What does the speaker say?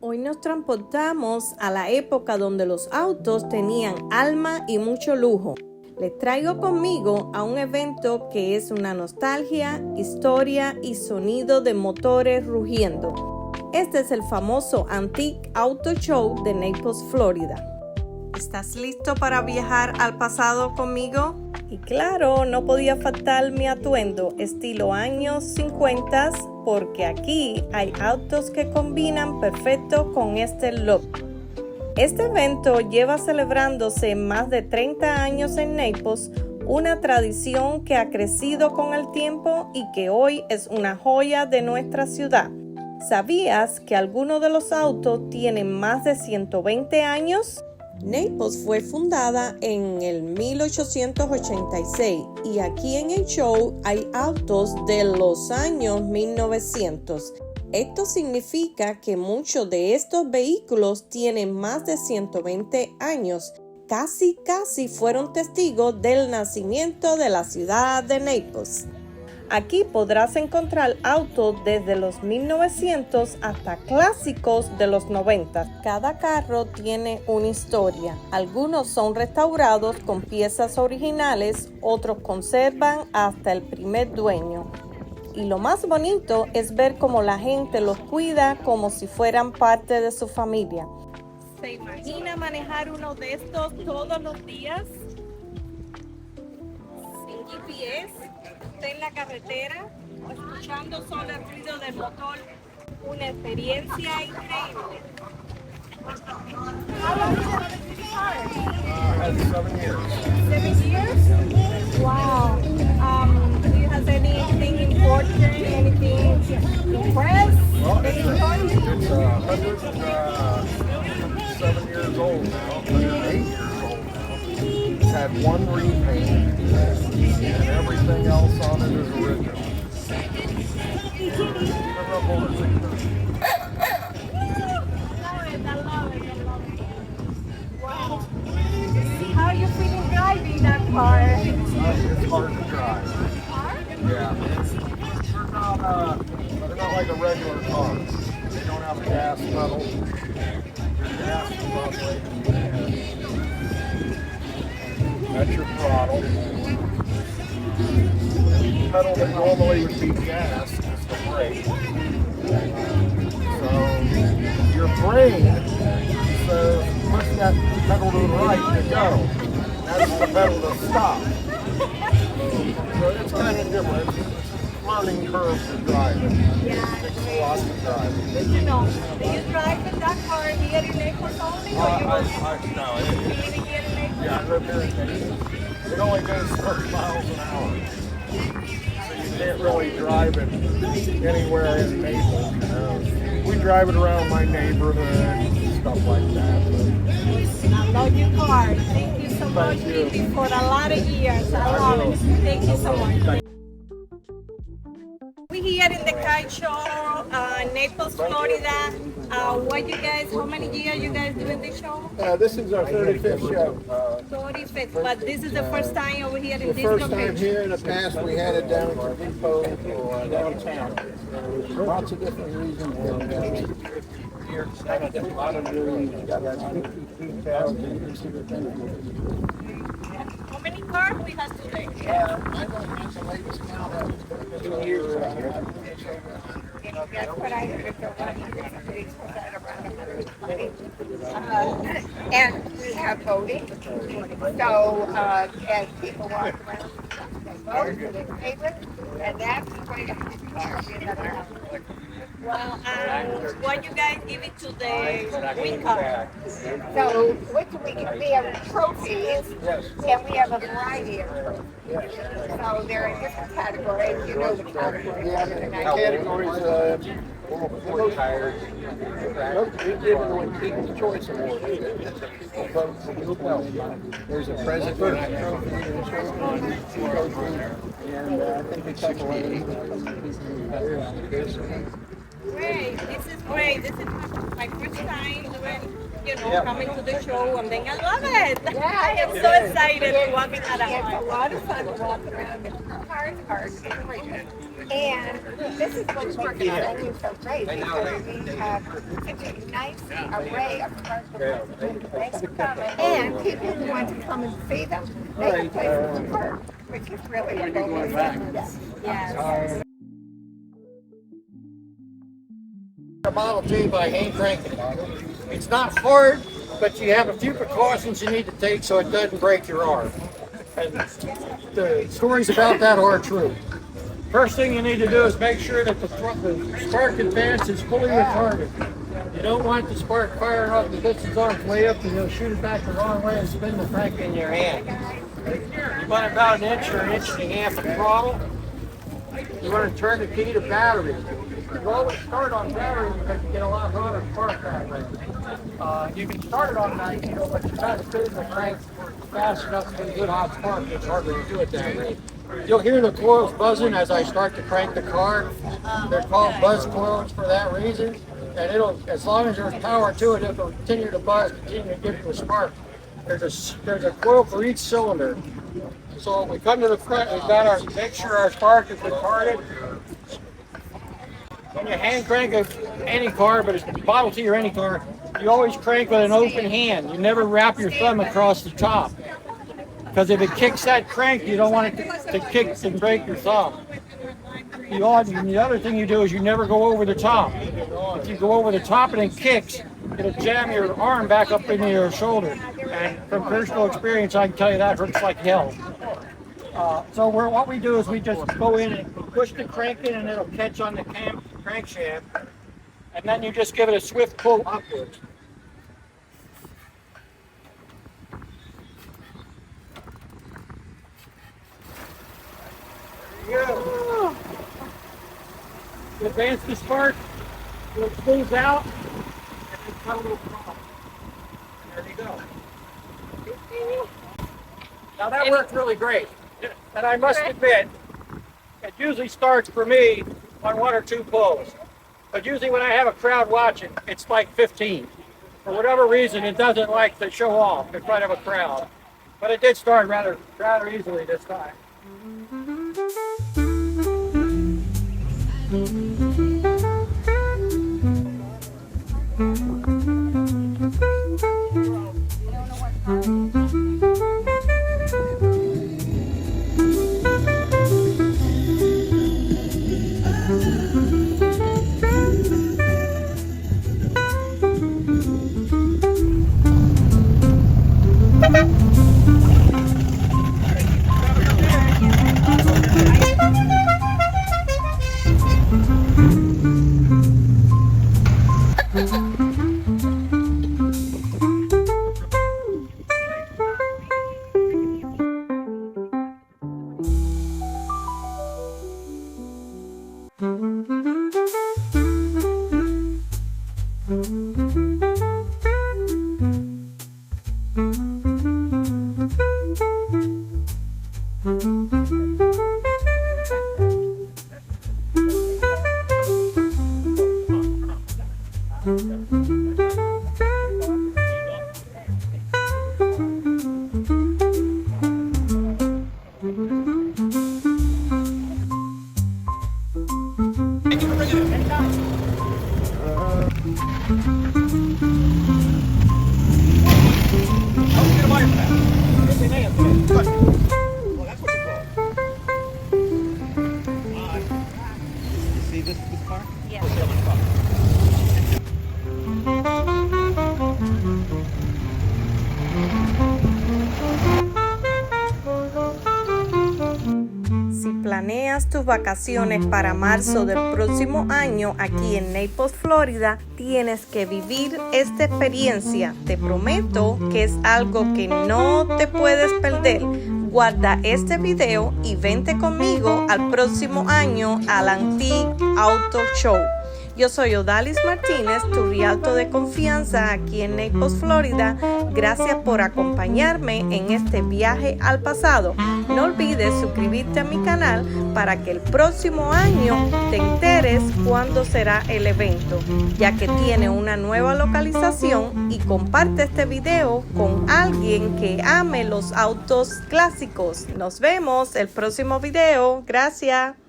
Hoy nos transportamos a la época donde los autos tenían alma y mucho lujo. Les traigo conmigo a un evento que es una nostalgia, historia y sonido de motores rugiendo. Este es el famoso Antique Auto Show de Naples, Florida. ¿Estás listo para viajar al pasado conmigo? Y claro, no podía faltar mi atuendo estilo años 50, porque aquí hay autos que combinan perfecto con este look. Este evento lleva celebrándose más de 30 años en Naples, una tradición que ha crecido con el tiempo y que hoy es una joya de nuestra ciudad. ¿Sabías que algunos de los autos tienen más de 120 años? Naples fue fundada en el 1886 y aquí en el show hay autos de los años 1900. Esto significa que muchos de estos vehículos tienen más de 120 años. Casi fueron testigos del nacimiento de la ciudad de Naples. Aquí podrás encontrar autos desde los 1900 hasta clásicos de los 90. Cada carro tiene una historia. Algunos son restaurados con piezas originales, otros conservan hasta el primer dueño. Y lo más bonito es ver cómo la gente los cuida como si fueran parte de su familia. ¿Se imagina manejar uno de estos todos los días? Sin GPS, en la carretera, escuchando solo el ruido del motor, una experiencia increíble. How long have you been in the car? 7 years. 7 years? Wow. Do you have anything important, anything impressed? Well, it's 7 years old now, 8 years old now. It's had one repaint, and everything else on it is original. I love it. Wow. How are you feeling driving that car? It's hard to drive. Hard? Yeah. They're not like a regular car. They don't have a gas pedal. Your gas is roughly. That's your throttle. The pedal that normally would be gas is the brake. So your brain says push that pedal to the right to go. That's the pedal to stop. So it's kind of different. It's a learning curve to driving. Yeah. It takes a lot to drive. Did you know? Do you drive that car here in Naples only? Or you No, living here in Naples? yeah, I live here in Naples. It only goes 30 miles an hour. So you can't really drive it anywhere in Naples. We drive it around my neighborhood and stuff like that. I love your car. Thank you so much, Thank you. Vicky, for a lot of years. I love it. Thank you so much. We're here in the car show, Naples, Florida. How many years you guys doing the show? This is our 35th show. 35th, but this is the first time over here in The this first time location. here, in the past we had it down at the depot or downtown. There's lots of different reasons. Here, a lot of reasons. Got that 52,000. How many cars we have today? I don't have the latest count of 2 years. That's what I heard. And we have voting. So as people walk around, they vote for their favorite, and that's the way to Well, what you guys give it to the win car? So we have trophies, and we have a variety of trophies. So they're in different categories. You know the categories. Yeah, the categories, we give away People's Choice Award. People vote for who well. There's a president's trophy, there's a trophy, and I think a couple others. Great, this is great. This is my first time doing, coming to the show, and then I love it. Yeah, I am so excited to walk in It's a that. lot of fun to walk around. The cars are great. And this is what makes the venue so great, because we have such a nice array of cars. Thanks for coming. And people who want to come and see them, they have places to park, which is really a bonus. Yes. A Model T by hand cranking. It's not hard, but you have a few precautions you need to take so it doesn't break your arm. And the stories about that are true. First thing you need to do is make sure that the spark advance is fully retarded. You don't want the spark firing off the piston's arms way up and you'll shoot it back the wrong way and spin the crank in your hand. You want about an inch or an inch and a half of throttle. You want to turn the key to battery. You always start on battery because you get a lot hotter spark that way. You can start it on 90, but you try to spin the crank fast enough to get a good hot spark. It's harder to do it that way. You'll hear the coils buzzing as I start to crank the car. They're called buzz coils for that reason. And it'll, as long as there's power to it, it'll continue to buzz, continue to give you a spark. There's a coil for each cylinder. So we come to the front, we've got our, make sure our spark is retarded. When you hand crank any car, but it's a Model T or any car, you always crank with an open hand. You never wrap your thumb across the top. Because if it kicks that crank, you don't want it to kick and break your thumb. The other thing you do is you never go over the top. If you go over the top and it kicks, it'll jam your arm back up into your shoulder. And from personal experience, I can tell you that hurts like hell. So what we do is we just go in and push the crank in and it'll catch on the crankshaft. And then you just give it a swift pull upwards. There you go. You advance the spark, it spins out, and then cut a little throttle. There you go. Now that worked really great. And I must admit, it usually starts for me on 1 or 2 pulls. But usually when I have a crowd watching, it's like 15. For whatever reason, it doesn't like to show off in front of a crowd. But it did start rather easily this time. Planeas tus vacaciones para marzo del próximo año aquí en Naples, Florida, tienes que vivir esta experiencia. Te prometo que es algo que no te puedes perder. Guarda este video y vente conmigo al próximo año al Antique Auto Show. Yo soy Odalis Martínez, tu realtor de confianza aquí en Naples, Florida. Gracias por acompañarme en este viaje al pasado. No olvides suscribirte a mi canal para que el próximo año te enteres cuándo será el evento, ya que tiene una nueva localización, y comparte este video con alguien que ame los autos clásicos. Nos vemos el próximo video. Gracias.